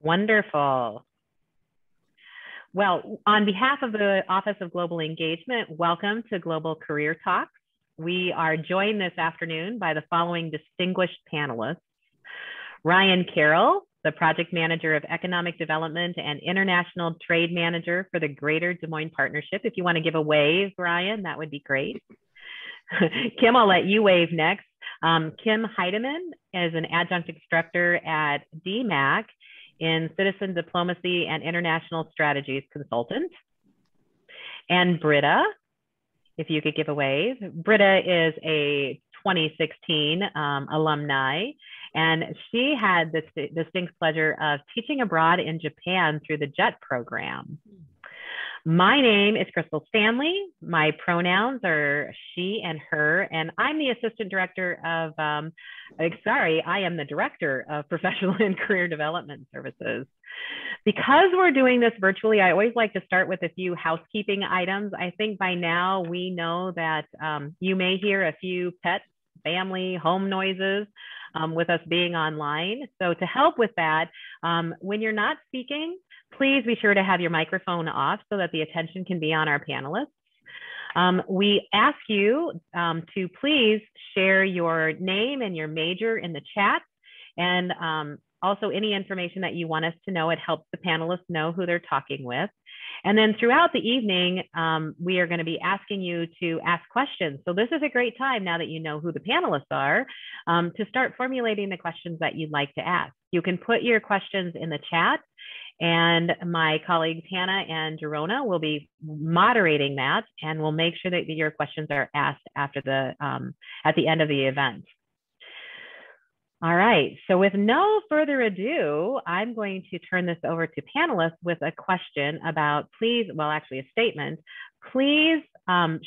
Wonderful. Well, on behalf of the Office of Global Engagement, welcome to Global Career Talks. We are joined this afternoon by the following distinguished panelists. Ryan Carroll, the Project Manager of Economic Development and International Trade Manager for the Greater Des Moines Partnership. If you want to give a wave, Ryan, that would be great. Kim, I'll let you wave next. Kim Heidemann is an adjunct instructor at DMACC in Citizen Diplomacy and International Strategies Consultant. And Brita, if you could give a wave. Brita is a 2016 alumni, and she had the distinct pleasure of teaching abroad in Japan through the JET program. My name is Chrystal Stanley. My pronouns are she and her, and I'm the Assistant Director of, I am the Director of Professional and Career Development Services. Because we're doing this virtually, I always like to start with a few housekeeping items. I think by now we know that you may hear a few pets, family, home noises with us being online. So to help with that, when you're not speaking, please be sure to have your microphone off so that the attention can be on our panelists. We ask you to please share your name and your major in the chat, and also any information that you want us to know. It helps the panelists know who they're talking with. And then throughout the evening, we are going to be asking you to ask questions. So this is a great time, now that you know who the panelists are, to start formulating the questions that you'd like to ask. You can put your questions in the chat, and my colleagues Hannah and Jerona will be moderating that, and we'll make sure that your questions are asked after at the end of the event. All right, so with no further ado, I'm going to turn this over to panelists with a question about, a statement. Please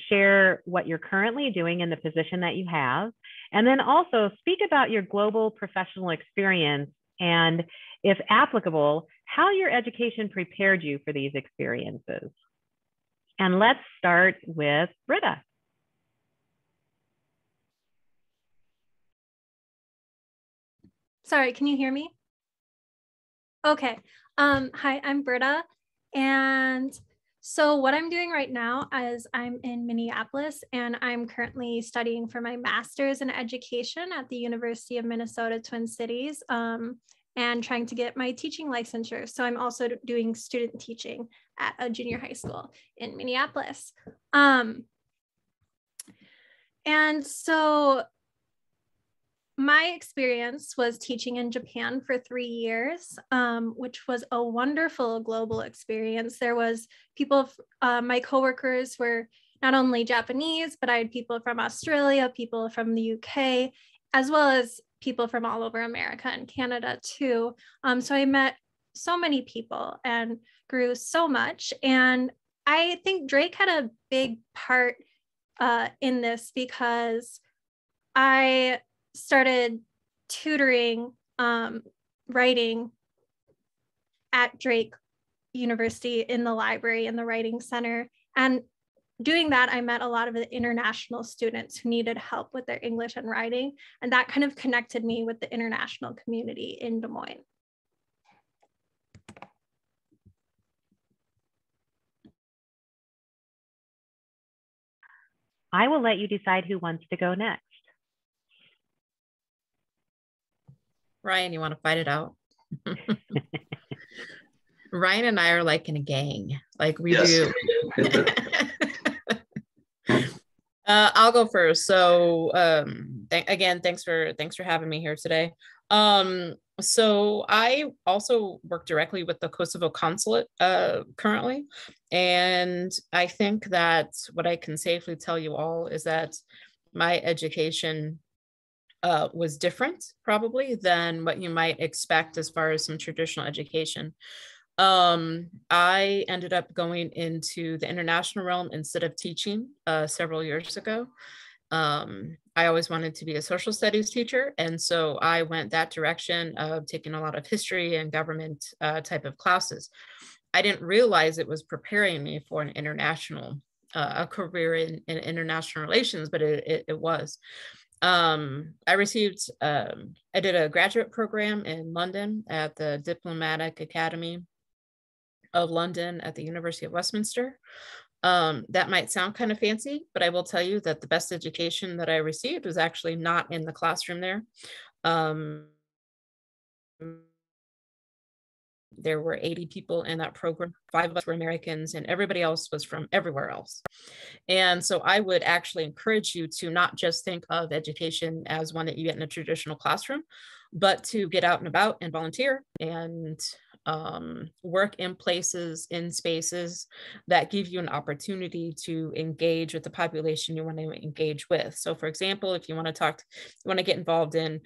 share what you're currently doing in the position that you have, and then also speak about your global professional experience and, if applicable, how your education prepared you for these experiences. And let's start with Brita. Sorry, can you hear me? Okay. Hi, I'm Brita. And so what I'm doing right now is I'm in Minneapolis, and I'm currently studying for my master's in education at the University of Minnesota Twin Cities, and trying to get my teaching licensure. So I'm also doing student teaching at a junior high school in Minneapolis. And so my experience was teaching in Japan for 3 years, which was a wonderful global experience. There was people, my coworkers were not only Japanese, but I had people from Australia, people from the UK, as well as people from all over America and Canada too. So I met so many people and grew so much. And I think Drake had a big part in this, because I started tutoring writing at Drake University in the library, in the writing center. And doing that, I met a lot of the international students who needed help with their English and writing. And that kind of connected me with the international community in Des Moines. I will let you decide who wants to go next. Ryan, you want to fight it out? Ryan and I are like in a gang, like we do. I'll go first. So again, thanks for having me here today. So I also work directly with the Kosovo consulate currently. And I think that what I can safely tell you all is that my education was different probably than what you might expect as far as some traditional education. I ended up going into the international realm instead of teaching several years ago. I always wanted to be a social studies teacher. And so I went that direction of taking a lot of history and government type of classes. I didn't realize it was preparing me for an international, a career in international relations, but it was. I did a graduate program in London at the Diplomatic Academy of London at the University of Westminster. That might sound kind of fancy, but I will tell you that the best education that I received was actually not in the classroom there. There were 80 people in that program. 5 of us were Americans and everybody else was from everywhere else. And so I would actually encourage you to not just think of education as one that you get in a traditional classroom, but to get out and about and volunteer and work in places, in spaces that give you an opportunity to engage with the population you want to engage with. So for example, if you want to get involved in,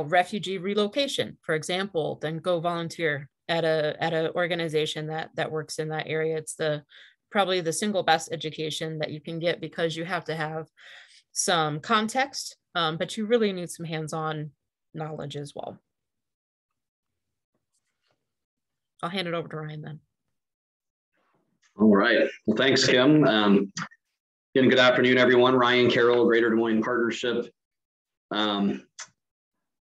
refugee relocation, for example, then go volunteer at a organization that works in that area. It's probably the single best education that you can get, because you have to have some context, but you really need some hands-on knowledge as well. I'll hand it over to Ryan then. All right. Well, thanks, Kim. Again, good afternoon, everyone. Ryan Carroll, Greater Des Moines Partnership.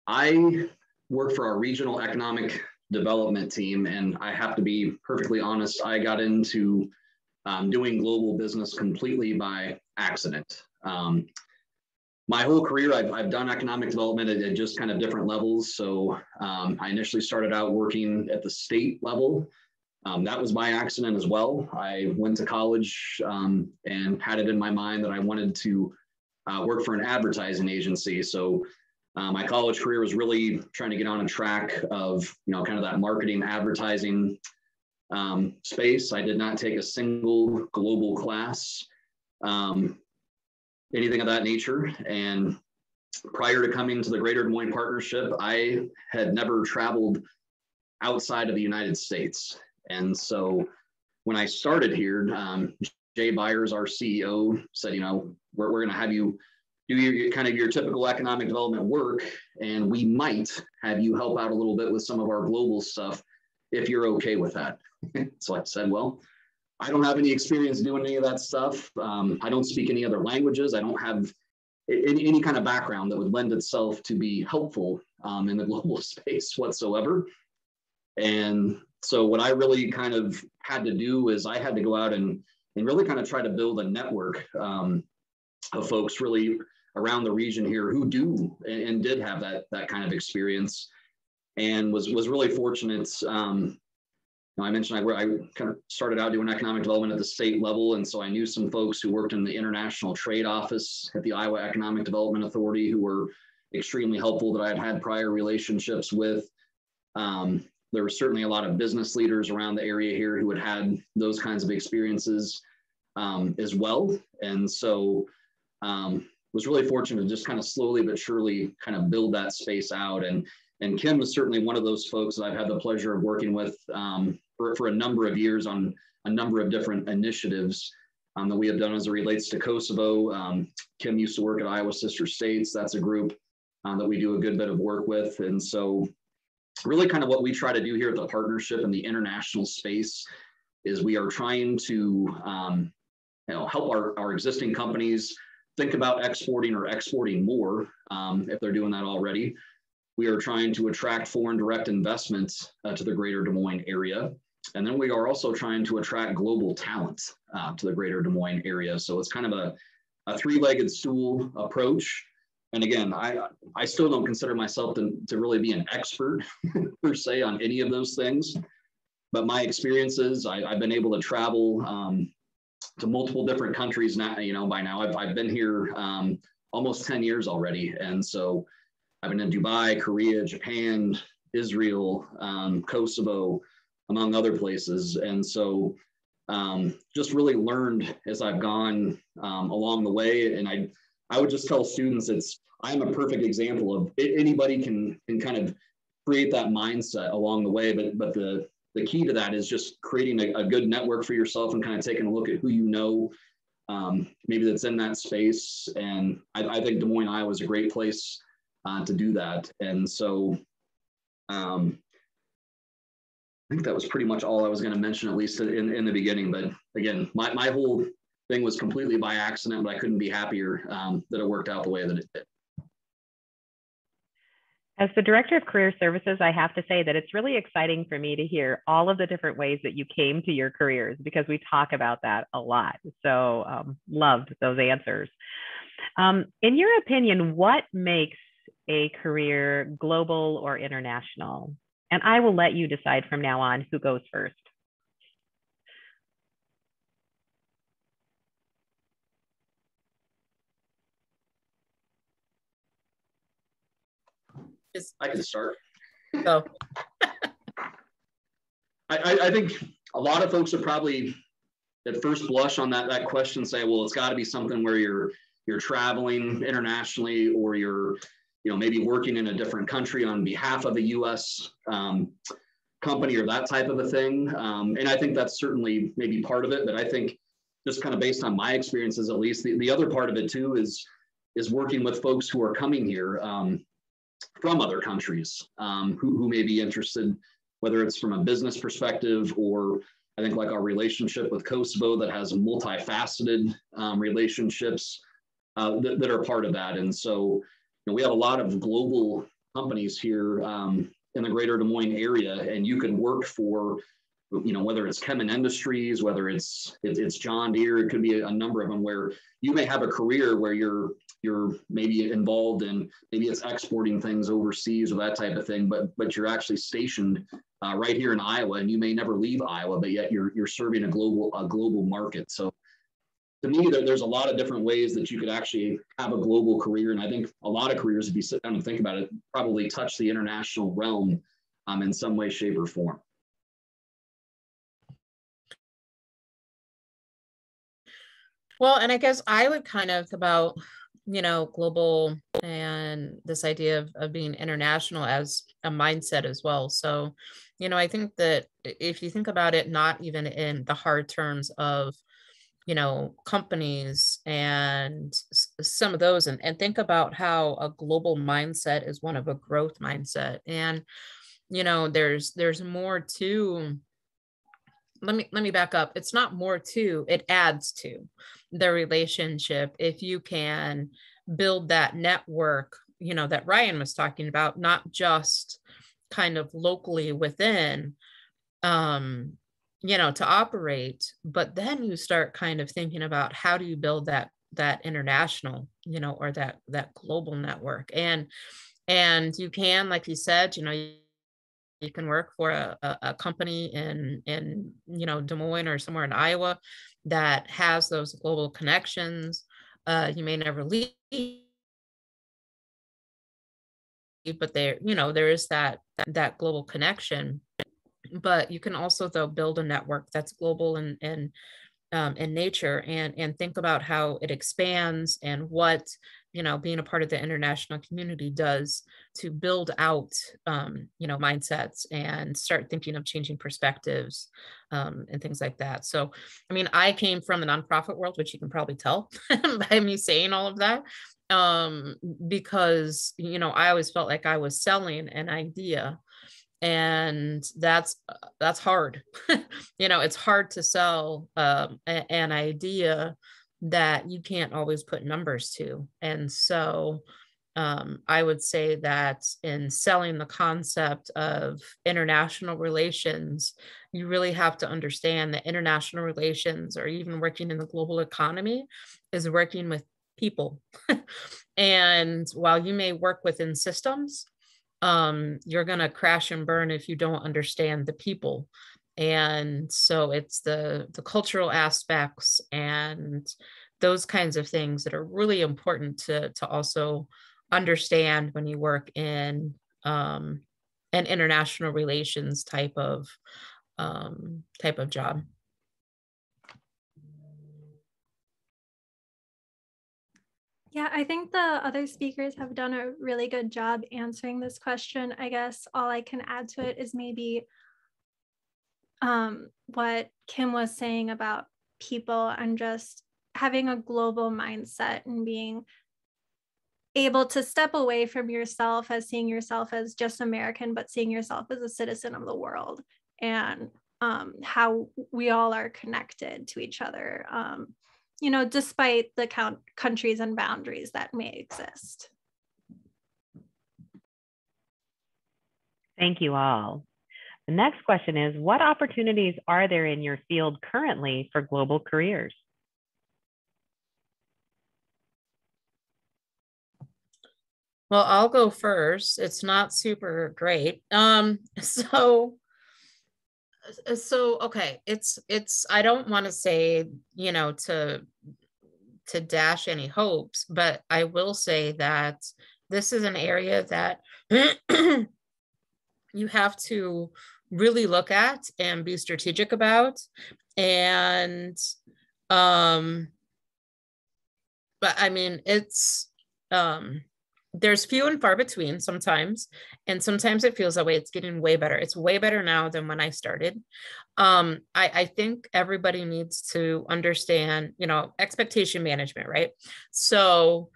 I work for our regional economic development team, and I have to be perfectly honest, I got into doing global business completely by accident. My whole career, I've done economic development at just kind of different levels. So I initially started out working at the state level. That was by accident as well. I went to college and had it in my mind that I wanted to work for an advertising agency. So my college career was really trying to get on a track of, kind of that marketing advertising space. I did not take a single global class. Anything of that nature. And prior to coming to the Greater Des Moines Partnership, I had never traveled outside of the United States. And so when I started here, Jay Byers, our CEO, said, we're going to have you do your typical economic development work, and we might have you help out a little bit with some of our global stuff if you're okay with that. So I said, well, I don't have any experience doing any of that stuff. I don't speak any other languages. I don't have any kind of background that would lend itself to be helpful in the global space whatsoever. And so what I really kind of had to do is I had to go out and really kind of try to build a network of folks really around the region here who do and did have that kind of experience, and was really fortunate. I mentioned I kind of started out doing economic development at the state level. And so I knew some folks who worked in the International Trade Office at the Iowa Economic Development Authority who were extremely helpful that I had prior relationships with. There were certainly a lot of business leaders around the area here who had those kinds of experiences as well. And so was really fortunate to just kind of slowly but surely kind of build that space out. And Kim was certainly one of those folks that I've had the pleasure of working with for a number of years on a number of different initiatives that we have done as it relates to Kosovo. Kim used to work at Iowa Sister States. That's a group that we do a good bit of work with. And so really kind of what we try to do here at the partnership in the international space is we are trying to help our existing companies think about exporting or exporting more if they're doing that already. We are trying to attract foreign direct investments to the Greater Des Moines area. And then we are also trying to attract global talent to the Greater Des Moines area. So it's kind of a three-legged stool approach. And again, I still don't consider myself to really be an expert per se on any of those things. But my experiences, I've been able to travel to multiple different countries now, by now. I've been here almost 10 years already. And so I've been in Dubai, Korea, Japan, Israel, Kosovo, among other places. And so just really learned as I've gone along the way. And I would just tell students I'm a perfect example of anybody can kind of create that mindset along the way. But the key to that is just creating a good network for yourself and kind of taking a look at who maybe that's in that space. And I think Des Moines, Iowa is a great place to do that. And so I think that was pretty much all I was going to mention, at least in the beginning. But again, my whole thing was completely by accident, but I couldn't be happier that it worked out the way that it did. As the Director of Career Services, I have to say that it's really exciting for me to hear all of the different ways that you came to your careers, because we talk about that a lot. So loved those answers. In your opinion, what makes a career global or international? And I will let you decide from now on who goes first. I can start. Go. I think a lot of folks would probably at first blush on that question say, well, it's got to be something where you're traveling internationally, or you're maybe working in a different country on behalf of a U.S. Company or that type of a thing. And I think that's certainly maybe part of it, but I think just kind of based on my experiences, at least, the other part of it too is working with folks who are coming here from other countries who may be interested, whether it's from a business perspective, or I think like our relationship with Kosovo that has multifaceted relationships that are part of that. And so we have a lot of global companies here in the greater Des Moines area, and you can work for, whether it's Chemin Industries, whether it's John Deere, it could be a number of them, where you may have a career where you're maybe involved in, maybe it's exporting things overseas or that type of thing, but you're actually stationed right here in Iowa, and you may never leave Iowa, but yet you're serving a global market. So to me, there's a lot of different ways that you could actually have a global career. And I think a lot of careers, if you sit down and think about it, probably touch the international realm in some way, shape, or form. Well, and I guess I would kind of about, global and this idea of being international as a mindset as well. So, I think that if you think about it, not even in the hard terms of, companies and some of those, and think about how a global mindset is one of a growth mindset. And, there's more to, let me back up. It's not more to, it adds to the relationship. If you can build that network, that Ryan was talking about, not just kind of locally within, to operate, but then you start kind of thinking about how do you build that international, or that global network. And you can, like you said, you can work for a company in Des Moines or somewhere in Iowa that has those global connections. You may never leave, but there is that global connection. But you can also, though, build a network that's global and in nature, and think about how it expands and what being a part of the international community does to build out mindsets and start thinking of changing perspectives and things like that. So I mean, I came from the nonprofit world, which you can probably tell by me saying all of that, because I always felt like I was selling an idea. And that's hard. It's hard to sell an idea that you can't always put numbers to. And so I would say that in selling the concept of international relations, you really have to understand that international relations, or even working in the global economy, is working with people. And while you may work within systems, you're going to crash and burn if you don't understand the people. And so it's the cultural aspects and those kinds of things that are really important to also understand when you work in an international relations type of job. Yeah, I think the other speakers have done a really good job answering this question. I guess all I can add to it is maybe what Kim was saying about people and just having a global mindset and being able to step away from yourself as seeing yourself as just American, but seeing yourself as a citizen of the world, and how we all are connected to each other. you know, despite the countries and boundaries that may exist. Thank you all. The next question is, what opportunities are there in your field currently for global careers? Well, I'll go first. It's not super great. Okay, it's I don't want to say, you know, to dash any hopes, but I will say that this is an area that you have to really look at and be strategic about. And but I mean, it's there's few and far between sometimes, and sometimes it feels that way. It's getting way better. It's way better now than when I started. I think everybody needs to understand, you know, expectation management, right? So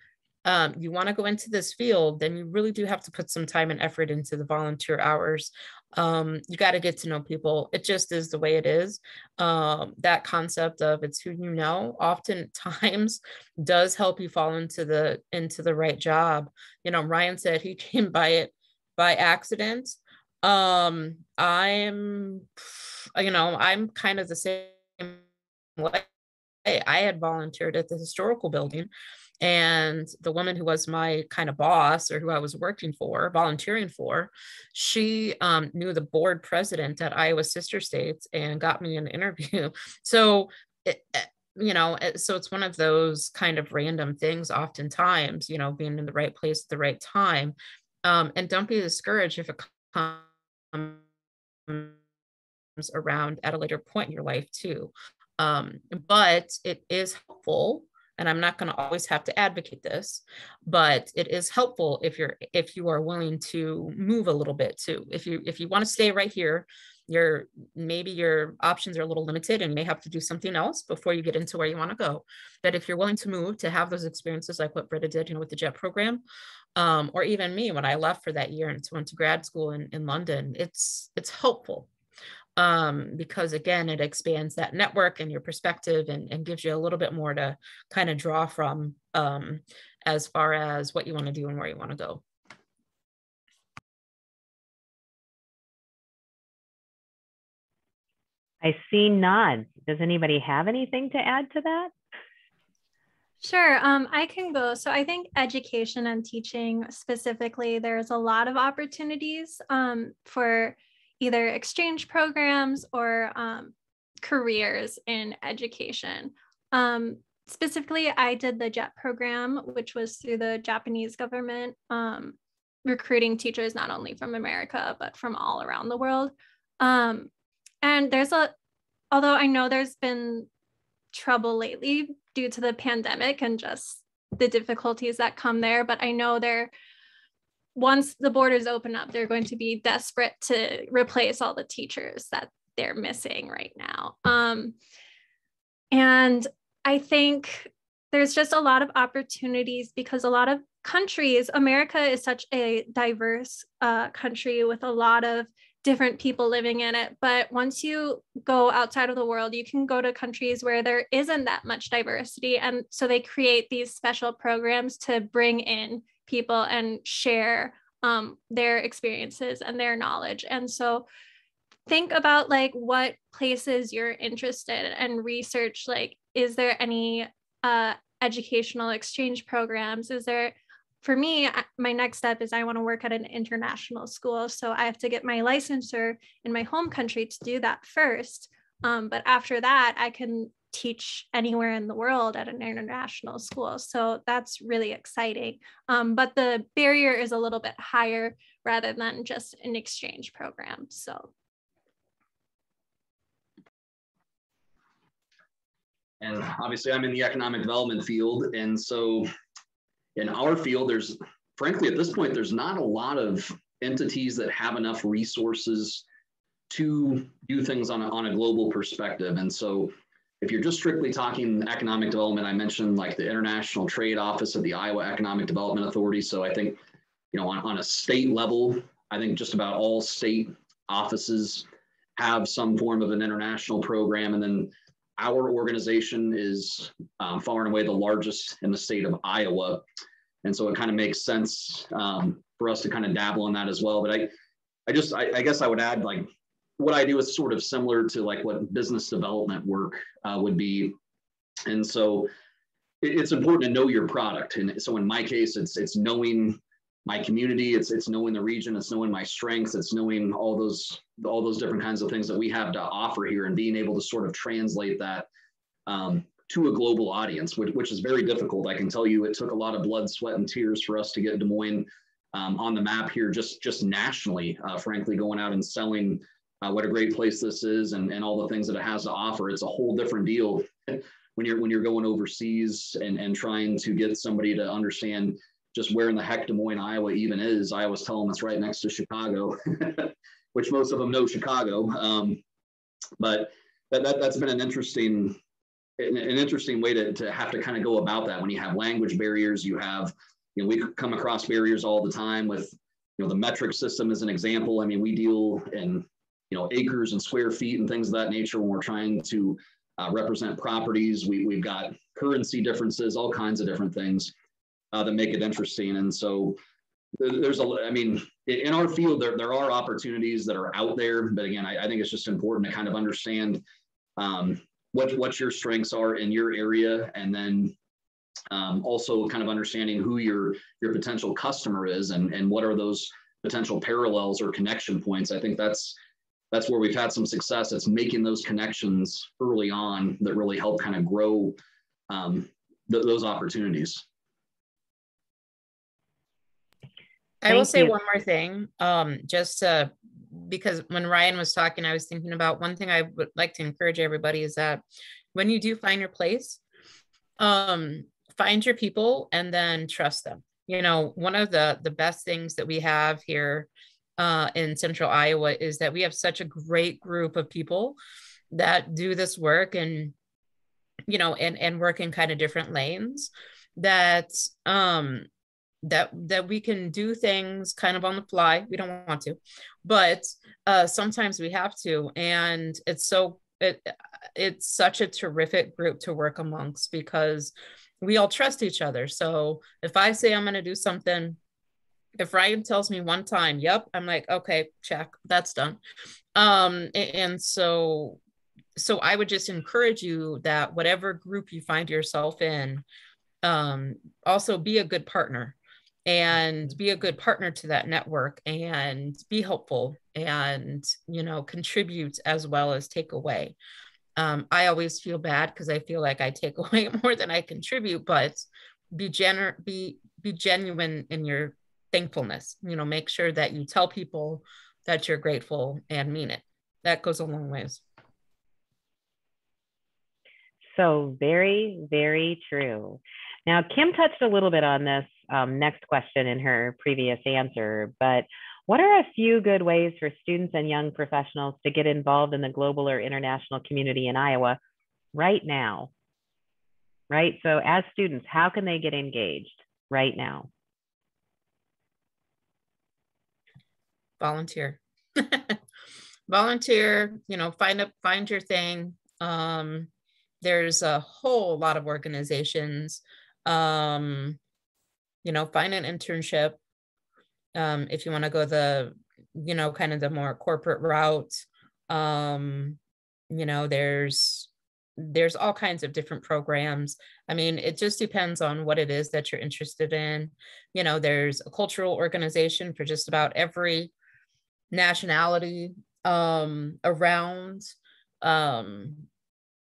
you want to go into this field, then you really do have to put some time and effort into the volunteer hours. You got to get to know people. It just is the way it is. That concept of it's who you know oftentimes does help you fall into the right job. You know, Ryan said he came by it by accident. I'm kind of the same way. I had volunteered at the historical building, and the woman who was my kind of boss, or who I was volunteering for, she knew the board president at Iowa Sister States and got me an interview. So, so it's one of those kind of random things oftentimes, you know, being in the right place at the right time. And don't be discouraged if it comes around at a later point in your life too. But it is helpful, and I'm not going to always have to advocate this, but it is helpful if you are willing to move a little bit too. If you want to stay right here, maybe your options are a little limited and you may have to do something else before you get into where you want to go. But if you're willing to move, to have those experiences like what Brita did, you know, with the JET program, or even me when I left for that year and went to grad school in London, it's helpful. Because again, it expands that network and your perspective and gives you a little bit more to kind of draw from as far as what you want to do and where you want to go. I see nods. Does anybody have anything to add to that? Sure, I can go. So I think education and teaching specifically, there's a lot of opportunities for either exchange programs or careers in education. Specifically, I did the JET program, which was through the Japanese government, recruiting teachers not only from America, but from all around the world. And although I know there's been trouble lately due to the pandemic and just the difficulties that come there, but I know once the borders open up, they're going to be desperate to replace all the teachers that they're missing right now. And I think there's just a lot of opportunities because a lot of countries, America is such a diverse country with a lot of different people living in it. But once you go outside of the world, you can go to countries where there isn't that much diversity. And so they create these special programs to bring in people and share their experiences and their knowledge. And so think about like what places you're interested in and research, like, is there any educational exchange programs? For me, my next step is I want to work at an international school. So I have to get my licensure in my home country to do that first. But after that, I can teach anywhere in the world at an international school. So that's really exciting. But the barrier is a little bit higher rather than just an exchange program. So. And obviously I'm in the economic development field. And so in our field, frankly, at this point, there's not a lot of entities that have enough resources to do things on a global perspective. And so if you're just strictly talking economic development, I mentioned like the International Trade Office of the Iowa Economic Development Authority. So I think, on a state level, I think just about all state offices have some form of an international program. And then our organization is far and away the largest in the state of Iowa. And so it kind of makes sense for us to kind of dabble in that as well. But I guess I would add, like, what I do is sort of similar to like what business development work would be. And so it's important to know your product. And so in my case, it's knowing my community, it's knowing the region, it's knowing my strengths, it's knowing all those different kinds of things that we have to offer here, and being able to sort of translate that to a global audience, which is very difficult. I can tell you it took a lot of blood, sweat, and tears for us to get Des Moines on the map here, just nationally, frankly, going out and selling what a great place this is, and all the things that it has to offer. It's a whole different deal when you're going overseas and trying to get somebody to understand just where in the heck Des Moines, Iowa even is. I always tell them it's right next to Chicago, which most of them know Chicago. But that's been an interesting way to have to kind of go about that. When you have language barriers, you have, we come across barriers all the time with, the metric system as an example. I mean, we deal in, acres and square feet and things of that nature when we're trying to represent properties. We've got currency differences, all kinds of different things that make it interesting. And so in our field, there are opportunities that are out there, but again, I think it's just important to kind of understand what your strengths are in your area, and then also kind of understanding who your potential customer is, and what are those potential parallels or connection points. I think that's where we've had some success. It's making those connections early on that really help kind of grow those opportunities. I will say one more thing, because when Ryan was talking, I was thinking about one thing I would like to encourage everybody is that when you do find your place, find your people and then trust them. One of the best things that we have here in Central Iowa is that we have such a great group of people that do this work and work in kind of different lanes that we can do things kind of on the fly. We don't want to, but sometimes we have to. And it's such a terrific group to work amongst because we all trust each other. So if I say I'm going to do something, if Ryan tells me one time, yep, I'm like, okay, check, that's done. And so I would just encourage you that whatever group you find yourself in, also be a good partner. And be a good partner to that network, and be helpful, and contribute as well as take away. I always feel bad because I feel like I take away more than I contribute, but be genuine in your thankfulness. Make sure that you tell people that you're grateful and mean it. That goes a long ways. So very, very true. Now, Kim touched a little bit on this next question in her previous answer, but what are a few good ways for students and young professionals to get involved in the global or international community in Iowa right now? Right? So as students, how can they get engaged right now? Volunteer. Volunteer, find your thing. There's a whole lot of organizations. Find an internship. If you want to go the, kind of the more corporate route. There's all kinds of different programs. I mean, it just depends on what it is that you're interested in. There's a cultural organization for just about every nationality around.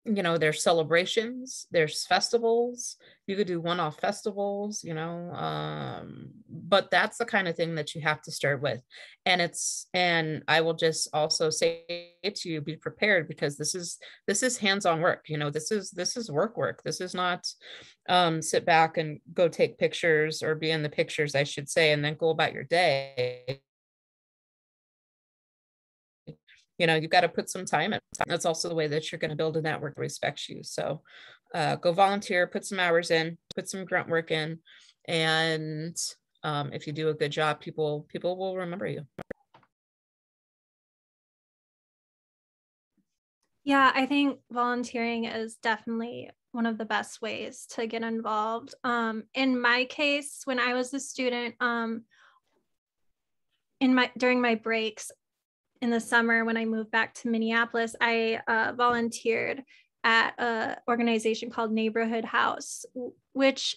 There's celebrations, there's festivals. You could do one-off festivals, but that's the kind of thing that you have to start with. And I will just also say to you, be prepared, because this is hands-on work. This is work. This is not sit back and go take pictures, or be in the pictures, I should say, and then go about your day. You've got to put some time in. That's also the way that you're going to build a network that respects you. So go volunteer, put some hours in, put some grunt work in. And if you do a good job, people will remember you. Yeah, I think volunteering is definitely one of the best ways to get involved. In my case, when I was a student, during my breaks in the summer when I moved back to Minneapolis, I volunteered at an organization called Neighborhood House, which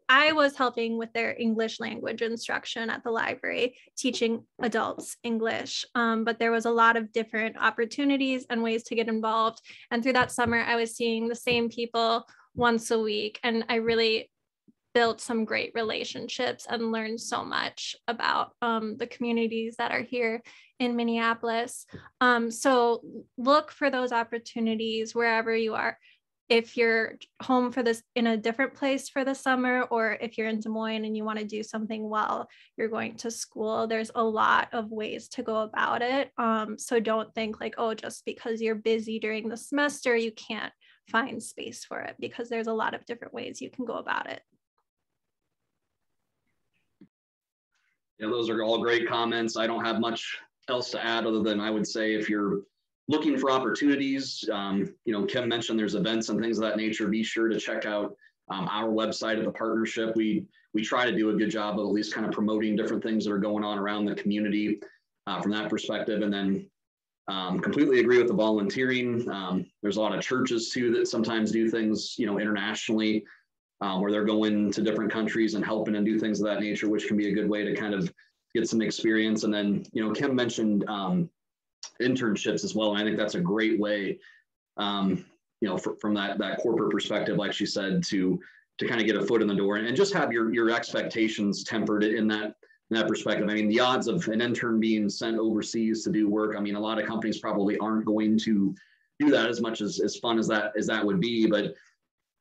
I was helping with their English language instruction at the library, teaching adults English. But there was a lot of different opportunities and ways to get involved. And through that summer, I was seeing the same people once a week. And I really built some great relationships and learned so much about the communities that are here in Minneapolis. So look for those opportunities wherever you are. If you're home for this in a different place for the summer, or if you're in Des Moines and you want to do something while you're going to school, there's a lot of ways to go about it. So don't think like, oh, just because you're busy during the semester, you can't find space for it, because there's a lot of different ways you can go about it. Yeah, those are all great comments. I don't have much else to add other than I would say if you're looking for opportunities, Kim mentioned there's events and things of that nature. Be sure to check out our website of the partnership. We try to do a good job of at least kind of promoting different things that are going on around the community from that perspective. And then completely agree with the volunteering. There's a lot of churches too that sometimes do things, internationally, where they're going to different countries and helping and do things of that nature, which can be a good way to kind of get some experience. And then, Kim mentioned internships as well. And I think that's a great way, from that corporate perspective, like she said, to kind of get a foot in the door and just have your expectations tempered in that perspective. I mean, the odds of an intern being sent overseas to do work, I mean, a lot of companies probably aren't going to do that as much as fun as that would be. But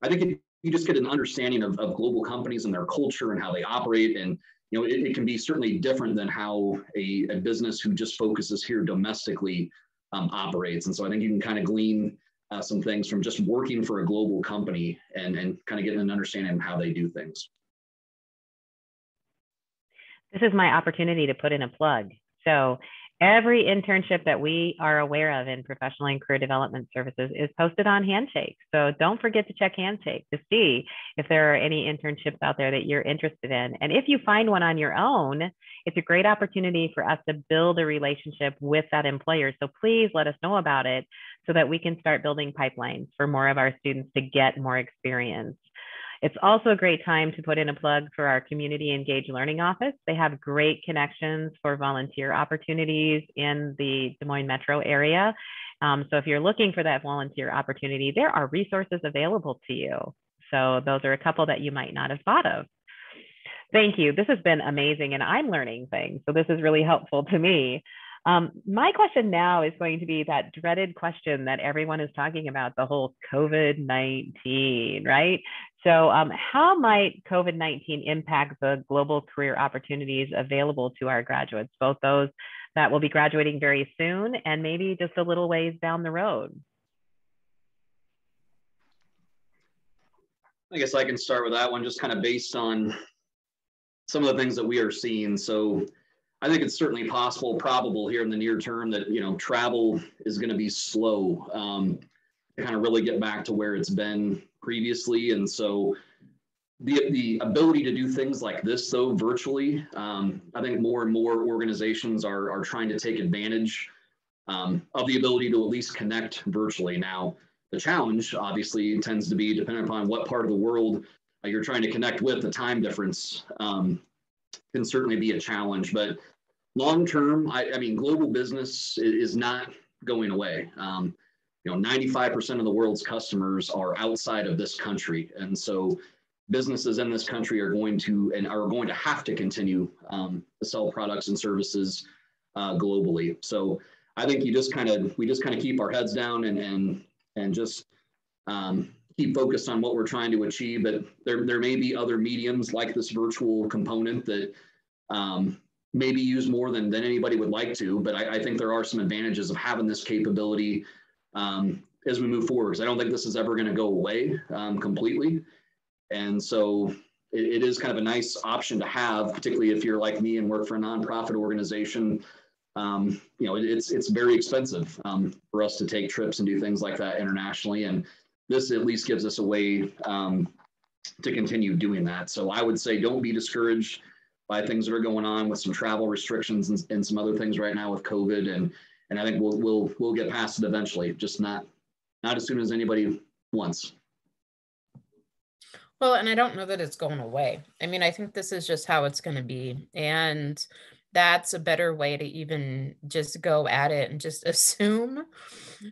I think you just get an understanding of global companies and their culture and how they operate. And it can be certainly different than how a business who just focuses here domestically operates. And so I think you can kind of glean some things from just working for a global company and kind of getting an understanding of how they do things. This is my opportunity to put in a plug. So every internship that we are aware of in professional and career development services is posted on Handshake. So don't forget to check Handshake to see if there are any internships out there that you're interested in. And if you find one on your own, it's a great opportunity for us to build a relationship with that employer. So please let us know about it so that we can start building pipelines for more of our students to get more experience. It's also a great time to put in a plug for our Community Engaged Learning Office. They have great connections for volunteer opportunities in the Des Moines metro area. So if you're looking for that volunteer opportunity, there are resources available to you. So those are a couple that you might not have thought of. Thank you. This has been amazing, and I'm learning things. So this is really helpful to me. My question now is going to be that dreaded question that everyone is talking about, the whole COVID-19, right? So how might COVID-19 impact the global career opportunities available to our graduates, both those that will be graduating very soon and maybe just a little ways down the road? I guess I can start with that one, just kind of based on some of the things that we are seeing. So I think it's certainly possible, probable here in the near term that, travel is going to be slow to kind of really get back to where it's been previously. And so the ability to do things like this, though, virtually, I think more and more organizations are trying to take advantage of the ability to at least connect virtually. Now, the challenge, obviously, tends to be dependent upon what part of the world you're trying to connect with. The time difference can certainly be a challenge. But long term, I mean, global business is not going away. 95% of the world's customers are outside of this country. And so businesses in this country are going to have to continue to sell products and services globally. So I think we just kind of keep our heads down and just keep focused on what we're trying to achieve. But there may be other mediums like this virtual component that may be used more than anybody would like to. But I think there are some advantages of having this capability as we move forward, because I don't think this is ever going to go away completely. And so it is kind of a nice option to have, particularly if you're like me and work for a nonprofit organization It's very expensive for us to take trips and do things like that internationally. And this at least gives us a way to continue doing that. So I would say don't be discouraged by things that are going on with some travel restrictions and some other things right now with COVID. And I think we'll get past it eventually, just not as soon as anybody wants. Well, and I don't know that it's going away. I mean, I think this is just how it's going to be. And that's a better way to even just go at it and just assume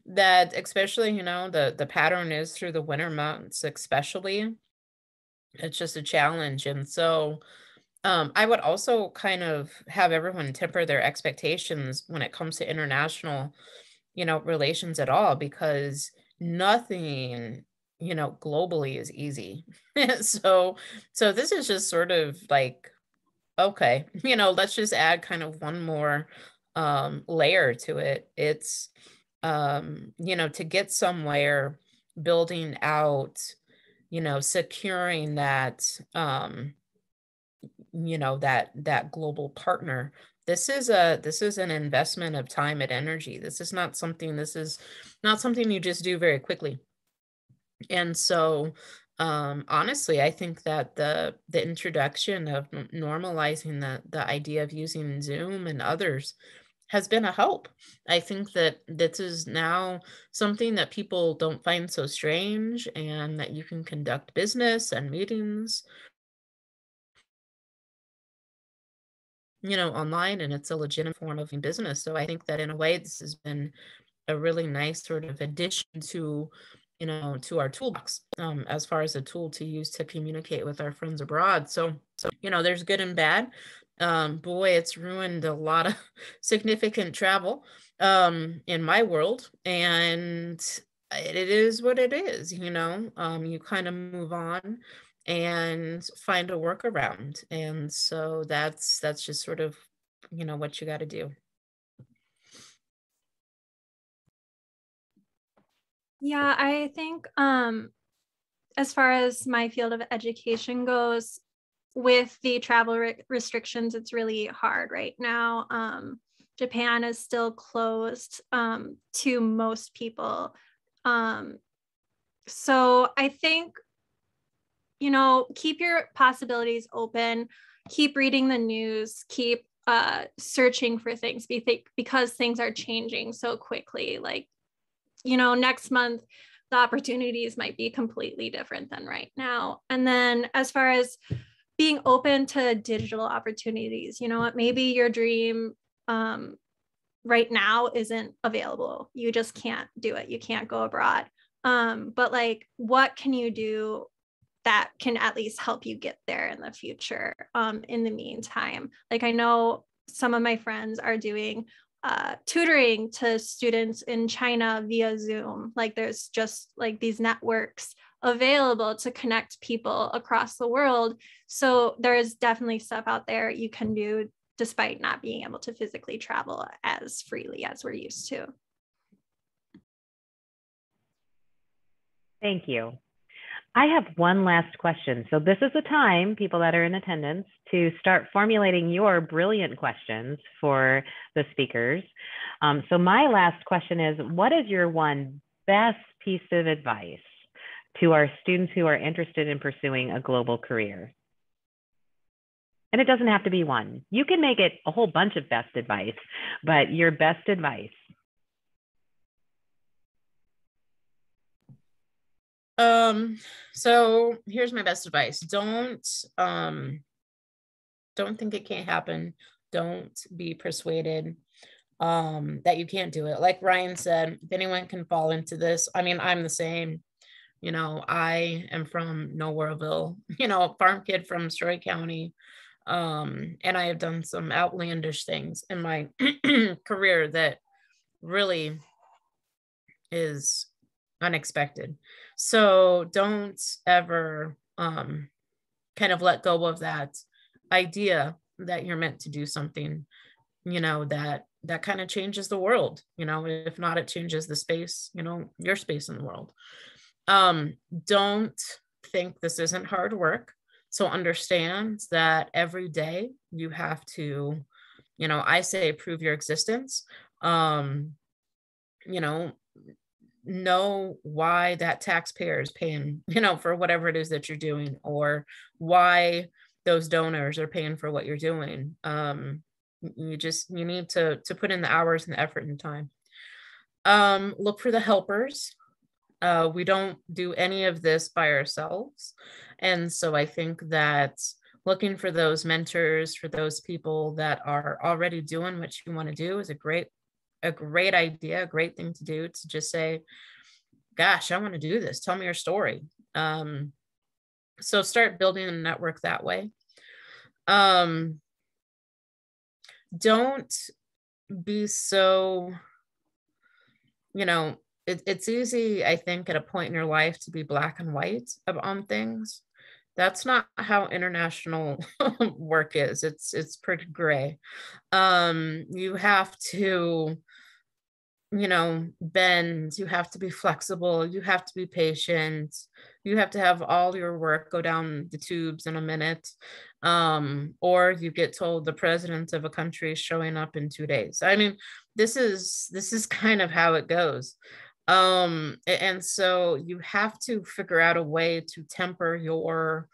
that, especially, the pattern is through the winter months, especially, it's just a challenge. And so I would also kind of have everyone temper their expectations when it comes to international, relations at all, because nothing, globally is easy. So this is just sort of like, okay, let's just add kind of one more layer to it. It's, to get somewhere, building out, securing that, that global partner. This is an investment of time and energy. This is not something you just do very quickly. And so honestly, I think that the introduction of normalizing the idea of using Zoom and others has been a help. I think that this is now something that people don't find so strange, and that you can conduct business and meetings, online, and it's a legitimate form of business. So I think that in a way, this has been a really nice sort of addition to, to our toolbox, as far as a tool to use to communicate with our friends abroad. So, there's good and bad. Boy, it's ruined a lot of significant travel, in my world, and it is what it is. You kind of move on and find a workaround. And so that's just sort of, what you got to do. Yeah, I think as far as my field of education goes, with the travel restrictions, it's really hard right now. Japan is still closed to most people. So I think, keep your possibilities open, keep reading the news, keep searching for things, because things are changing so quickly. Like, next month, the opportunities might be completely different than right now. And then as far as being open to digital opportunities, maybe your dream right now isn't available. You just can't do it. You can't go abroad. But like, what can you do that can at least help you get there in the future? In the meantime, like, I know some of my friends are doing tutoring to students in China via Zoom. Like, there's just like these networks available to connect people across the world. So there's definitely stuff out there you can do despite not being able to physically travel as freely as we're used to. Thank you. I have one last question. So this is the time, people that are in attendance, to start formulating your brilliant questions for the speakers. So my last question is, what is your one best piece of advice to our students who are interested in pursuing a global career? And it doesn't have to be one. You can make it a whole bunch of best advice, but your best advice. So here's my best advice. Don't think it can't happen. Don't be persuaded that you can't do it. Like Ryan said, if anyone can fall into this, I mean, I'm the same. I am from Nowhereville, a farm kid from Story County. And I have done some outlandish things in my career that really is unexpected. So don't ever kind of let go of that idea that you're meant to do something, that kind of changes the world. If not, it changes the space, your space in the world. Don't think this isn't hard work. So understand that every day you have to, you know, I say prove your existence. You know why that taxpayer is paying, you know, for whatever it is that you're doing, or why those donors are paying for what you're doing. You need to put in the hours and the effort and time. Look for the helpers. We don't do any of this by ourselves. And so I think that looking for those mentors, for those people that are already doing what you want to do is a great idea, a great thing to do, to just say, gosh, I want to do this. Tell me your story. So start building a network that way. Don't be so, you know, it's easy, I think, at a point in your life to be black and white on things. That's not how international work is. It's pretty gray. You have to, you know, bend, you have to be flexible, you have to be patient, you have to have all your work go down the tubes in a minute, or you get told the president of a country is showing up in 2 days. I mean, this is kind of how it goes. And so you have to figure out a way to temper your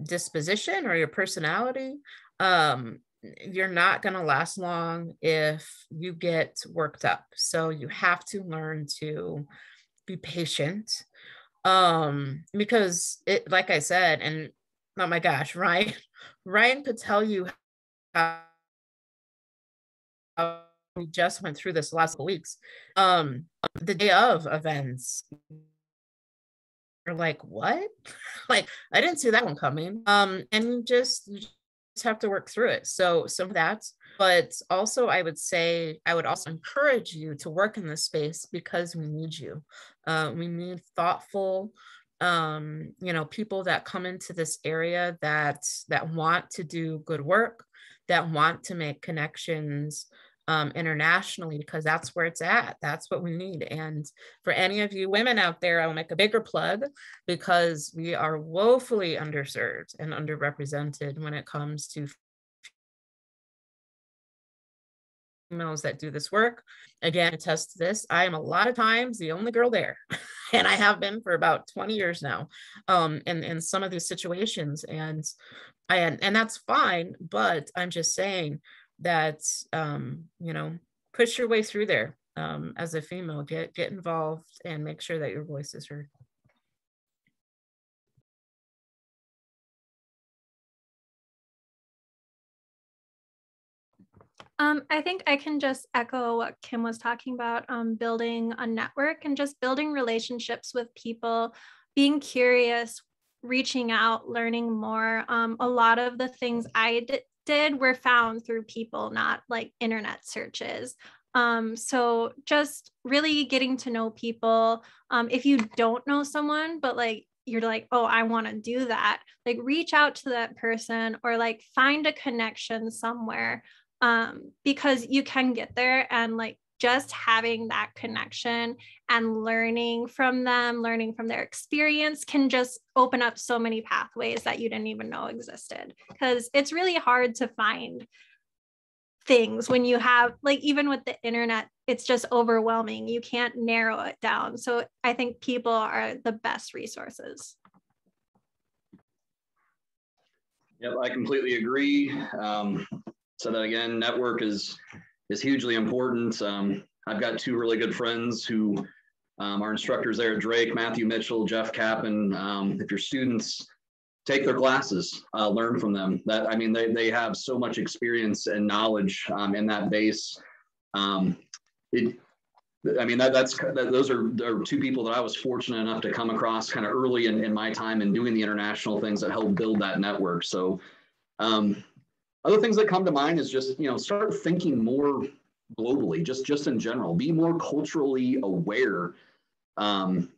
disposition or your personality. You're not going to last long if you get worked up. So you have to learn to be patient. Because it, like I said, and oh my gosh, Ryan could tell you how we just went through this last couple weeks. The day of events, you're like, what? Like, I didn't see that one coming. And you just have to work through it. So some of that, but also I would also encourage you to work in this space because we need you. We need thoughtful, you know, people that come into this area that want to do good work, that want to make connections internationally, because that's where it's at. That's what we need. And for any of you women out there, I'll make a bigger plug, because we are woefully underserved and underrepresented when it comes to females that do this work. Again, attest to this, I am a lot of times the only girl there, and I have been for about 20 years now, in some of these situations, and that's fine. But I'm just saying that, you know, push your way through there. As a female, get involved and make sure that your voice is heard. I think I can just echo what Kim was talking about, building a network and just building relationships with people, being curious, reaching out, learning more. A lot of the things I did were found through people, not like internet searches. So just really getting to know people. If you don't know someone, but like you're like, oh, I want to do that, like reach out to that person, or like find a connection somewhere, because you can get there. And like just having that connection and learning from them, learning from their experience, can just open up so many pathways that you didn't even know existed. Because it's really hard to find things when you have, like, even with the internet, it's just overwhelming. You can't narrow it down. So I think people are the best resources. Yep, I completely agree. So that again, network is hugely important. I've got two really good friends who are instructors there at Drake, Matthew Mitchell, Jeff Kappen. If your students take their classes, learn from them. That, I mean, they have so much experience and knowledge in that base. Those are two people that I was fortunate enough to come across kind of early in my time in doing the international things that helped build that network. So other things that come to mind is just, you know, start thinking more globally, just in general, be more culturally aware of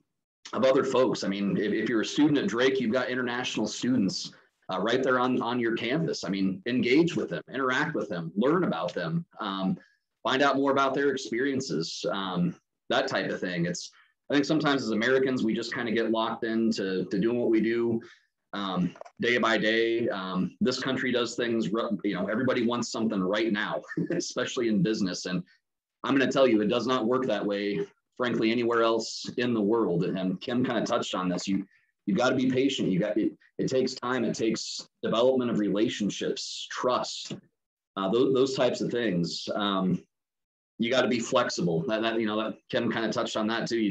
other folks. I mean, if you're a student at Drake, you've got international students right there on your campus. I mean, engage with them, interact with them, learn about them, find out more about their experiences, that type of thing. I think sometimes as Americans, we just kind of get locked into doing what we do. day by day. This country does things, everybody wants something right now, especially in business. And I'm going to tell you, it does not work that way, frankly, anywhere else in the world. And Kim kind of touched on this. You got to be patient. It takes time. It takes development of relationships, trust, those types of things. You got to be flexible. That Kim kind of touched on that too.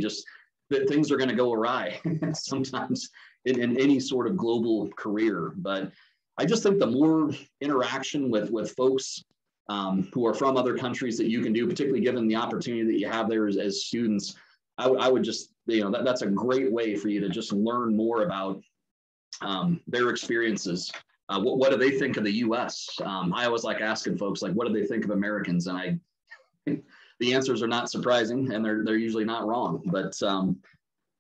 Things are going to go awry sometimes in any sort of global career. But I just think the more interaction with folks who are from other countries that you can do, particularly given the opportunity that you have there as students, I would just, that's a great way for you to just learn more about their experiences. What do they think of the U.S.? I always like asking folks, like, what do they think of Americans? And the answers are not surprising, and they're usually not wrong. But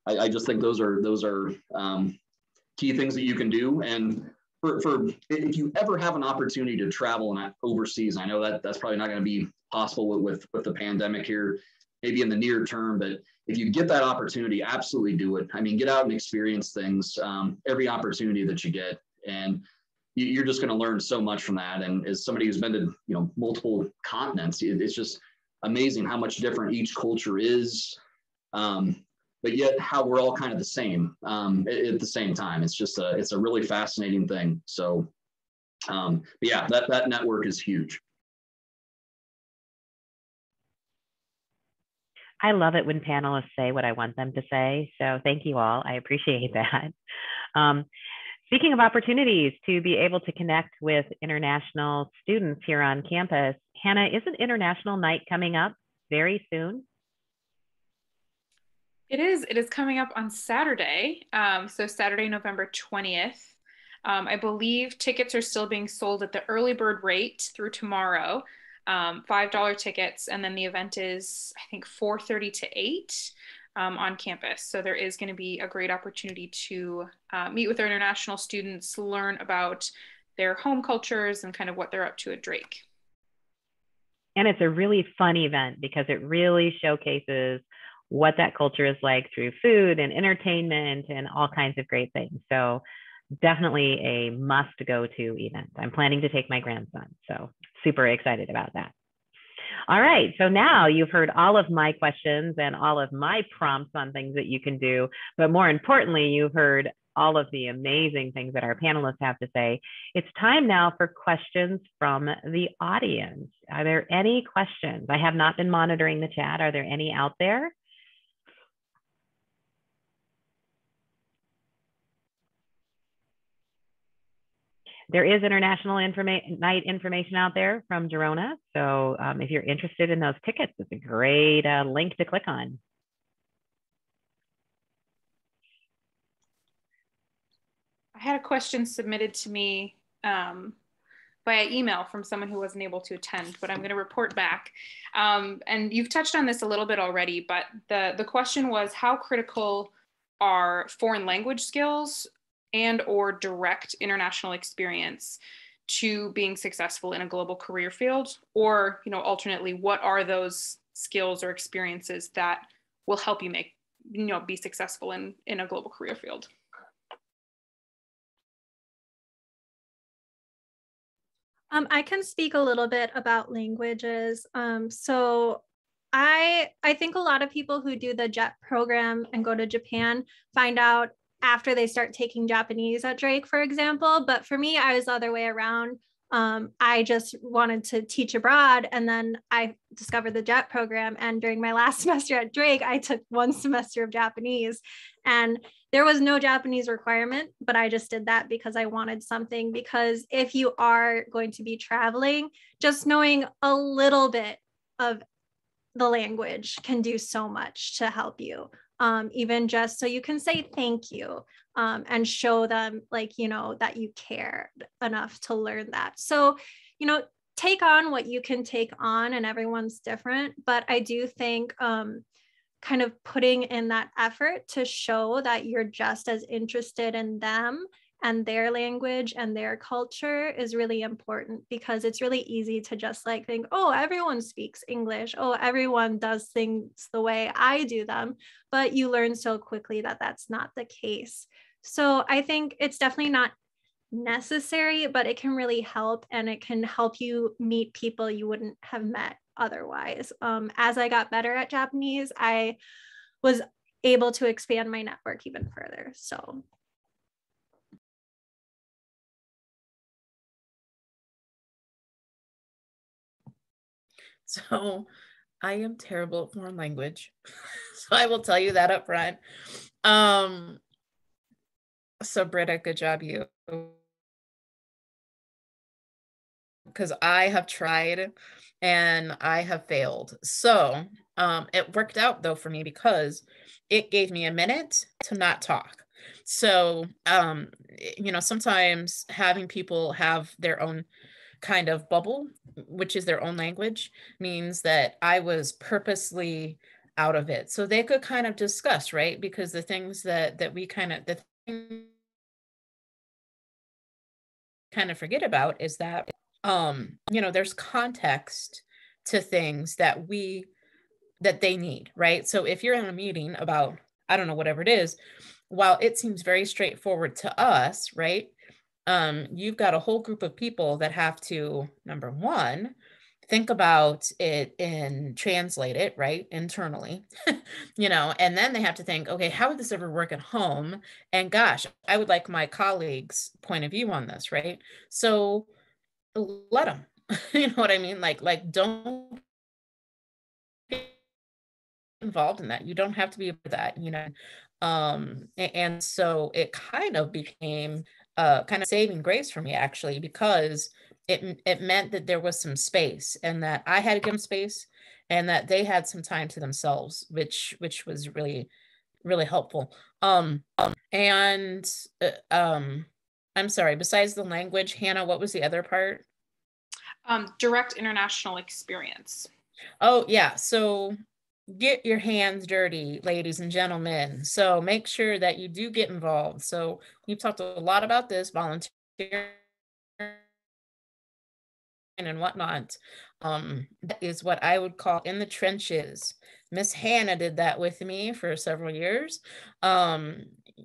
I just think those are key things that you can do. And for if you ever have an opportunity to travel and overseas, I know that's probably not going to be possible with the pandemic here, maybe in the near term. But if you get that opportunity, absolutely do it. I mean, get out and experience things every opportunity that you get, and you're just going to learn so much from that. And as somebody who's been to multiple continents, it's just amazing how much different each culture is, but yet how we're all kind of the same at the same time. It's a really fascinating thing. So but yeah, that network is huge. I love it when panelists say what I want them to say. So thank you all. I appreciate that. Speaking of opportunities to be able to connect with international students here on campus, Hannah, is an international night coming up very soon? It is. It is coming up on Saturday. So Saturday, November 20th. I believe tickets are still being sold at the early bird rate through tomorrow. $5 tickets, and then the event is, I think, 4:30 to 8 on campus. So there is going to be a great opportunity to meet with our international students, learn about their home cultures and kind of what they're up to at Drake. And it's a really fun event because it really showcases what that culture is like through food and entertainment and all kinds of great things. So definitely a must go to event. I'm planning to take my grandson, so super excited about that. All right, so now you've heard all of my questions and all of my prompts on things that you can do, but more importantly, you've heard all of the amazing things that our panelists have to say. It's time now for questions from the audience. Are there any questions? I have not been monitoring the chat. Are there any out there? There is international night information out there from Girona. So if you're interested in those tickets, it's a great link to click on. I had a question submitted to me via email from someone who wasn't able to attend, but I'm going to report back. And you've touched on this a little bit already, but the question was, how critical are foreign language skills and or direct international experience to being successful in a global career field? Or, alternately, what are those skills or experiences that will help you be successful in a global career field? I can speak a little bit about languages. So I think a lot of people who do the JET program and go to Japan find out after they start taking Japanese at Drake, for example. But for me, I was the other way around. I just wanted to teach abroad, and then I discovered the JET program. And during my last semester at Drake, I took 1 semester of Japanese, and there was no Japanese requirement, but I just did that because I wanted something. Because if you are going to be traveling, just knowing a little bit of the language can do so much to help you. Even just so you can say thank you and show them that you care enough to learn that. So, take on what you can take on, and everyone's different. But I do think kind of putting in that effort to show that you're just as interested in them and their language and their culture is really important, because it's really easy to just think, oh, everyone speaks English. Oh, everyone does things the way I do them. But you learn so quickly that that's not the case. So I think it's definitely not necessary, but it can really help, and it can help you meet people you wouldn't have met otherwise. As I got better at Japanese, I was able to expand my network even further. So I am terrible at foreign language. So I will tell you that up front. So Brita, good job you. Because I have tried and I have failed. So it worked out though for me because it gave me a minute to not talk. So, you know, sometimes having people have their own kind of bubble, which is their own language, means that I was purposely out of it. So they could kind of discuss, right? Because the things that we kind of forget about is that you know, there's context to things that they need, right? So if you're in a meeting about, I don't know, whatever it is, while it seems very straightforward to us, right? You've got a whole group of people that have to, number one, think about it and translate it, right, internally, you know, and then they have to think, okay, how would this ever work at home? And gosh, I would like my colleagues' point of view on this, right? So let them, you know what I mean? Like don't get involved in that. You don't have to be that, you know. And so it kind of became kind of saving grace for me, actually, because it meant that there was some space, and that I had to give them space, and that they had some time to themselves, which was really, really helpful. And I'm sorry, besides the language, Hannah, what was the other part? Direct international experience. Oh, yeah. So get your hands dirty, ladies and gentlemen. So make sure that you do get involved. So we've talked a lot about this, volunteering and whatnot. That is what I would call in the trenches. Miss Hannah did that with me for several years.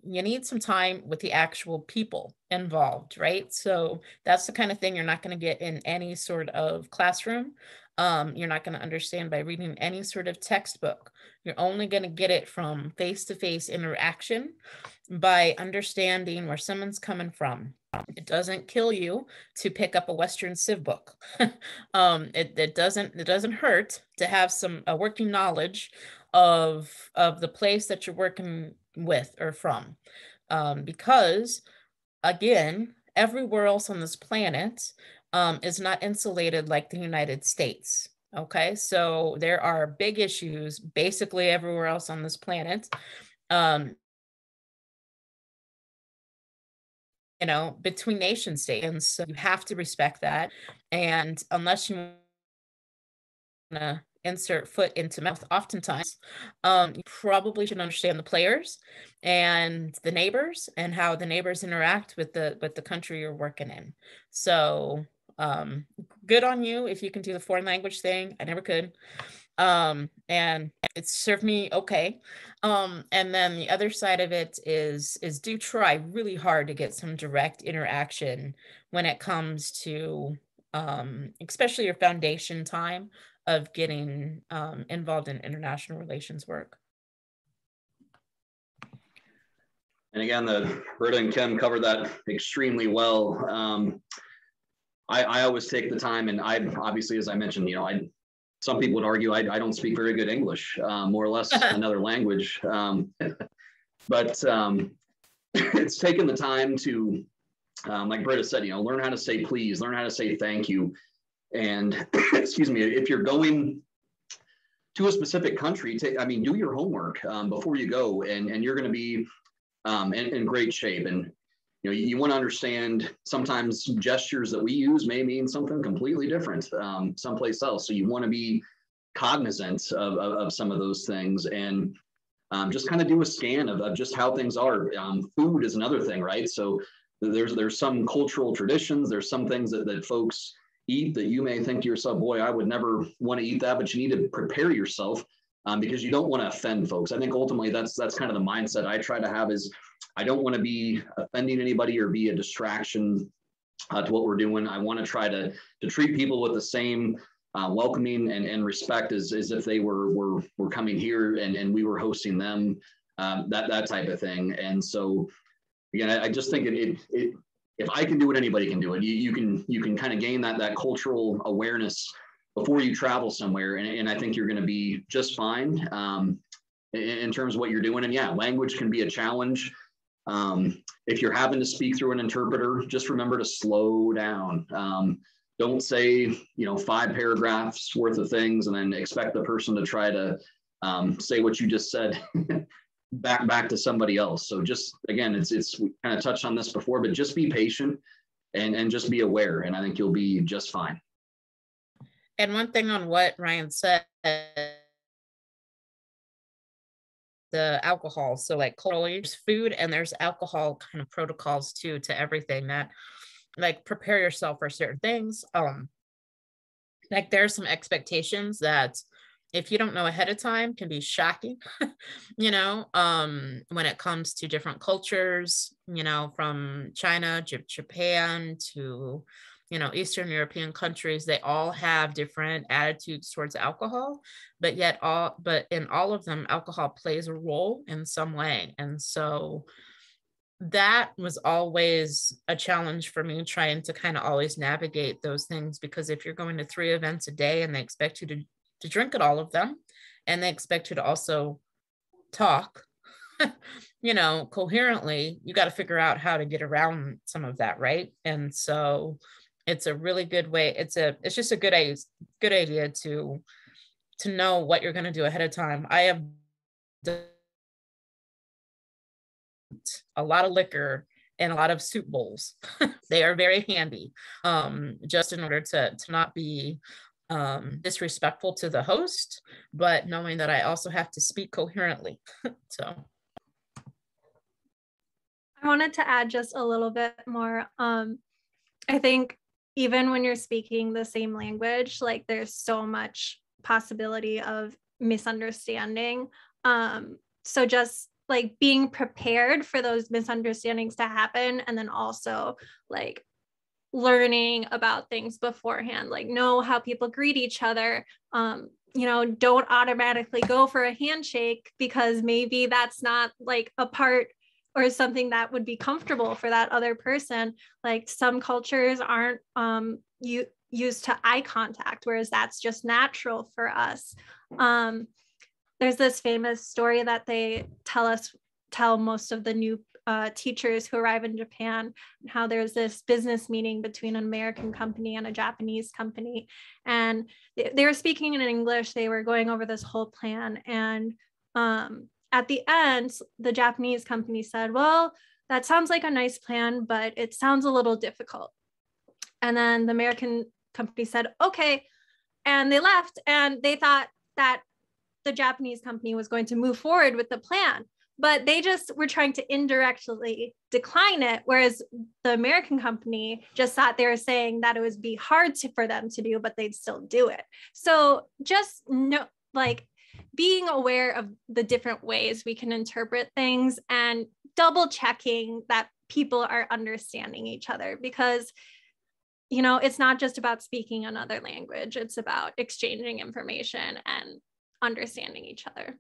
You need some time with the actual people involved, right? So that's the kind of thing you're not going to get in any sort of classroom. You're not going to understand by reading any sort of textbook. You're only going to get it from face-to-face interaction by understanding where someone's coming from. It doesn't kill you to pick up a Western Civ book. It doesn't hurt to have a working knowledge of the place that you're working with or from, because again, everywhere else on this planet is not insulated like the United States. Okay, so there are big issues basically everywhere else on this planet. You know, between nation states, and so you have to respect that. And unless you want to insert foot into mouth, oftentimes you probably should understand the players and the neighbors and how the neighbors interact with the country you're working in. So good on you if you can do the foreign language thing. I never could. And it served me okay. And then the other side of it is do try really hard to get some direct interaction when it comes to especially your foundation time of getting involved in international relations work. And again, the Brita and Kim covered that extremely well. I always take the time, and I obviously, as I mentioned, you know, some people would argue I don't speak very good English, more or less another language. But it's taken the time to, like Brita said, you know, learn how to say please, learn how to say thank you. And excuse me, if you're going to a specific country, do your homework before you go, and you're going to be in great shape. And you know, you want to understand sometimes gestures that we use may mean something completely different someplace else. So you want to be cognizant of some of those things, and just kind of do a scan of just how things are. Food is another thing, right? So there's some cultural traditions. There's some things that folks eat that you may think to yourself, boy, I would never want to eat that, but you need to prepare yourself because you don't want to offend folks. I think ultimately that's kind of the mindset I try to have is I don't want to be offending anybody or be a distraction to what we're doing. I want to try to treat people with the same welcoming and respect as if they were coming here and we were hosting them, that type of thing. And so, again, I just think if I can do it, anybody can do it. You can kind of gain that cultural awareness before you travel somewhere, and I think you're going to be just fine in terms of what you're doing. And yeah, language can be a challenge. If you're having to speak through an interpreter, just remember to slow down. Don't say 5 paragraphs worth of things and then expect the person to try to say what you just said back to somebody else. So just, again, we kind of touched on this before, but just be patient and just be aware, and I think you'll be just fine. And one thing on what Ryan said, the alcohol. So like there's food and there's alcohol kind of protocols too, to everything that, like, prepare yourself for certain things. Like there's some expectations that if you don't know ahead of time can be shocking, when it comes to different cultures, from China, Japan to, Eastern European countries. They all have different attitudes towards alcohol, but in all of them, alcohol plays a role in some way. And so that was always a challenge for me, trying to kind of always navigate those things, because if you're going to 3 events a day and they expect you to drink at all of them, and they expect you to also talk, coherently, you got to figure out how to get around some of that, right? And so it's a really good way. It's just a good idea to know what you're going to do ahead of time. I have done a lot of liquor and a lot of soup bowls. They are very handy, just in order to not be disrespectful to the host, but knowing that I also have to speak coherently. So I wanted to add just a little bit more. I think even when you're speaking the same language, like there's so much possibility of misunderstanding. So just like being prepared for those misunderstandings to happen, and then also like learning about things beforehand, like know how people greet each other. Don't automatically go for a handshake because maybe that's not like a part or something that would be comfortable for that other person. Like some cultures aren't used to eye contact, whereas that's just natural for us. There's this famous story that they tell most of the new teachers who arrive in Japan, how there's this business meeting between an American company and a Japanese company. And they were speaking in English. They were going over this whole plan. And at the end, the Japanese company said, well, that sounds like a nice plan, but it sounds a little difficult. And then the American company said, okay. And they left, and they thought that the Japanese company was going to move forward with the plan, but they just were trying to indirectly decline it. Whereas the American company just thought they were saying that it would be hard for them to do, but they'd still do it. So just being aware of the different ways we can interpret things and double checking that people are understanding each other, because it's not just about speaking another language, it's about exchanging information and understanding each other.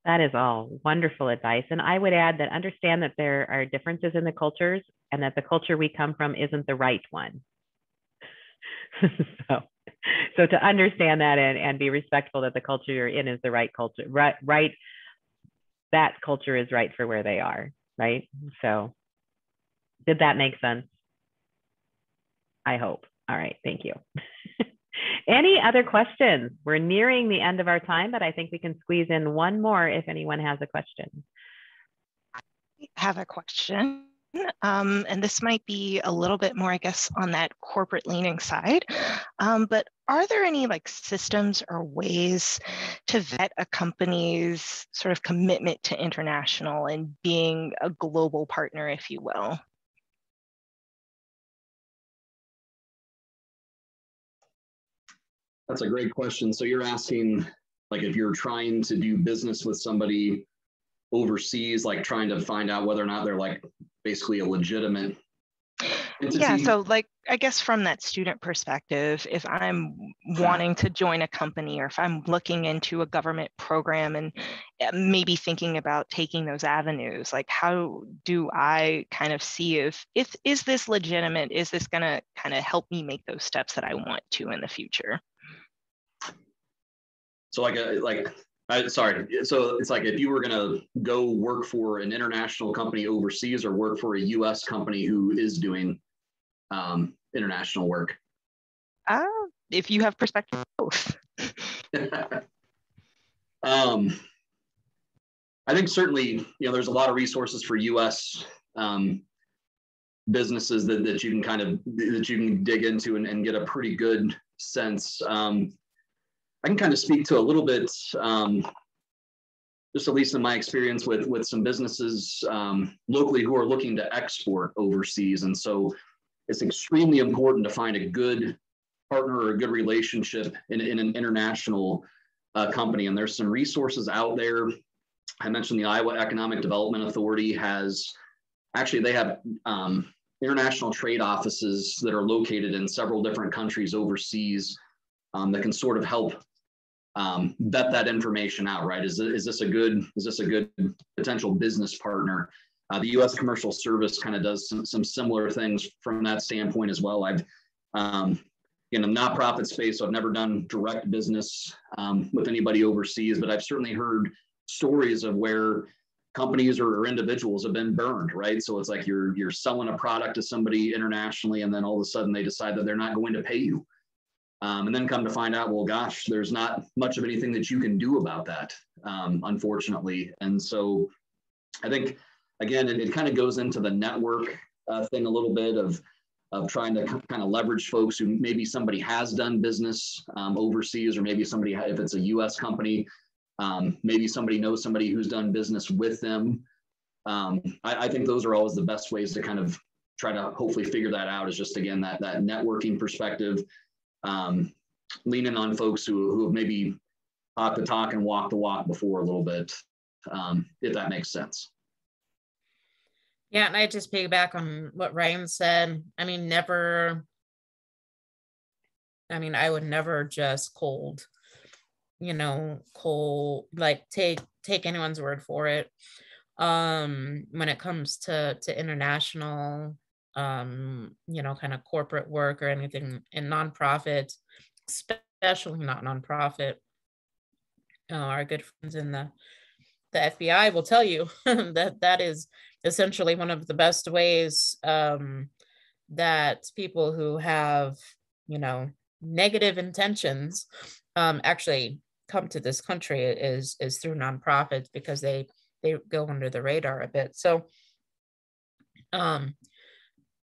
That is all wonderful advice. And I would add that understand that there are differences in the cultures, and that the culture we come from isn't the right one. So to understand that and be respectful that the culture you're in is the right culture, right, that culture is right for where they are, right? So did that make sense? I hope. All right, thank you. Any other questions? We're nearing the end of our time, but I think we can squeeze in one more if anyone has a question. I have a question. And this might be a little bit more, I guess, on that corporate leaning side. But are there any systems or ways to vet a company's sort of commitment to international and being a global partner, if you will? That's a great question. So you're asking, like, if you're trying to do business with somebody overseas, like trying to find out whether or not they're like basically a legitimate entity? Yeah, so like, I guess from that student perspective, if I'm wanting to join a company, or if I'm looking into a government program and maybe thinking about taking those avenues, like how do I kind of see if is this legitimate? Is this gonna kind of help me make those steps that I want to in the future? So sorry. So it's like if you were going to go work for an international company overseas or work for a U.S. company who is doing international work. If you have perspective, both. I think certainly, there's a lot of resources for U.S. Businesses that you can dig into and get a pretty good sense. I can kind of speak to a little bit, just at least in my experience with some businesses locally who are looking to export overseas. And so it's extremely important to find a good partner or a good relationship in an international company. And there's some resources out there. I mentioned the Iowa Economic Development Authority they have international trade offices that are located in several different countries overseas that can sort of help vet that information out, right? Is this a good potential business partner? The U.S. Commercial Service kind of does some similar things from that standpoint as well. I've in the nonprofit space, so I've never done direct business with anybody overseas, but I've certainly heard stories of where companies or individuals have been burned, right? So it's like you're selling a product to somebody internationally, and then all of a sudden they decide that they're not going to pay you. And then come to find out, well, gosh, there's not much of anything that you can do about that, unfortunately. And so I think, again, it kind of goes into the network thing a little bit of trying to kind of leverage folks who maybe somebody has done business overseas, or maybe somebody, if it's a U.S. company, maybe somebody knows somebody who's done business with them. I think those are always the best ways to kind of try to hopefully figure that out, is just, again, that networking perspective. Leaning on folks who have maybe talked the talk and walked the walk before a little bit, if that makes sense. Yeah, and I just piggyback on what Ryan said. I would never just cold like take anyone's word for it. When it comes to international kind of corporate work or anything in nonprofit, especially not nonprofit. Our good friends in the FBI will tell you that is essentially one of the best ways that people who have, negative intentions actually come to this country is through nonprofits, because they go under the radar a bit. So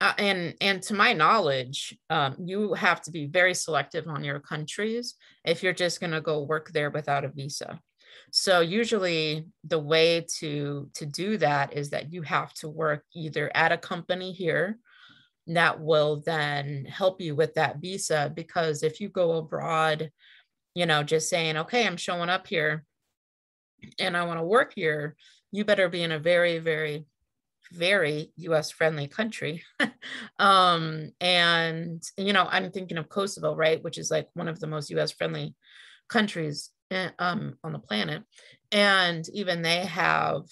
and to my knowledge, you have to be very selective on your countries if you're just going to go work there without a visa. So usually the way to do that is that you have to work either at a company here that will then help you with that visa, because if you go abroad, just saying, okay, I'm showing up here and I want to work here, you better be in a very, very, very US friendly country. And, I'm thinking of Kosovo, right? Which is like one of the most US friendly countries on the planet. And even they have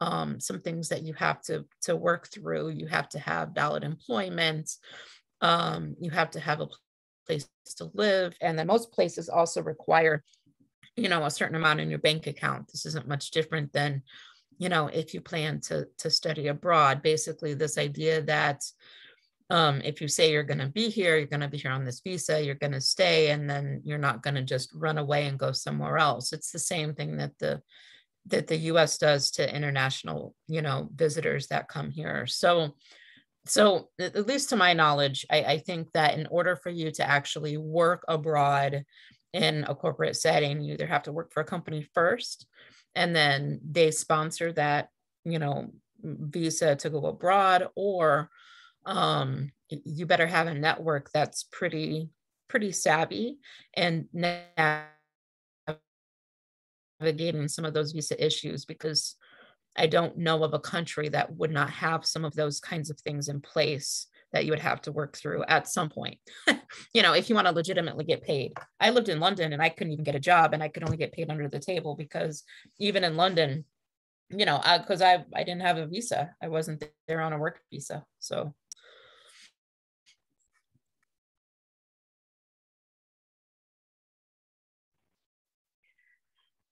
some things that you have to work through. You have to have valid employment. You have to have a place to live. And then most places also require, a certain amount in your bank account. This isn't much different than, if you plan to study abroad. Basically, this idea that if you say you're going to be here on this visa, you're going to stay, and then you're not going to just run away and go somewhere else. It's the same thing that the U.S. does to international, visitors that come here. So at least to my knowledge, I think that in order for you to actually work abroad in a corporate setting, you either have to work for a company first, and then they sponsor that, visa to go abroad, or you better have a network that's pretty pretty savvy and navigating some of those visa issues, because I don't know of a country that would not have some of those kinds of things in place that you would have to work through at some point. You know, if you want to legitimately get paid. I lived in London and I couldn't even get a job, and I could only get paid under the table, because even in London, you know, because I didn't have a visa. I wasn't there on a work visa. So.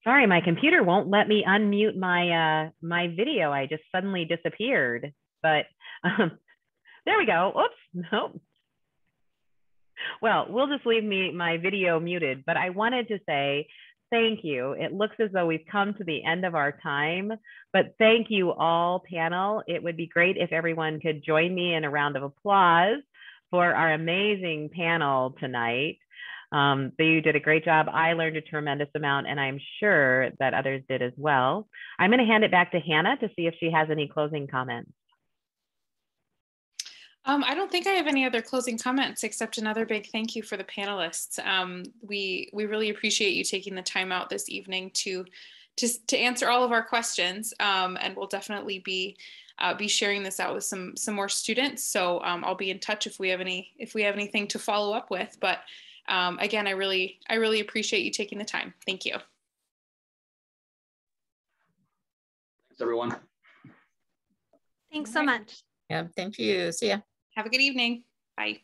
Sorry, my computer won't let me unmute my my video. I just suddenly disappeared, but there we go. Oops, nope. Well, we'll just leave my video muted, but I wanted to say thank you. It looks as though we've come to the end of our time, but thank you all, panel. It would be great if everyone could join me in a round of applause for our amazing panel tonight. You did a great job. I learned a tremendous amount, and I'm sure that others did as well. I'm going to hand it back to Hannah to see if she has any closing comments. I don't think I have any other closing comments, except another big thank you for the panelists. We really appreciate you taking the time out this evening to answer all of our questions, and we'll definitely be sharing this out with some more students. So I'll be in touch if we have anything to follow up with. But again, I really appreciate you taking the time. Thank you. Thanks, everyone. Thanks so much. Yeah, thank you. See ya. Have a good evening. Bye.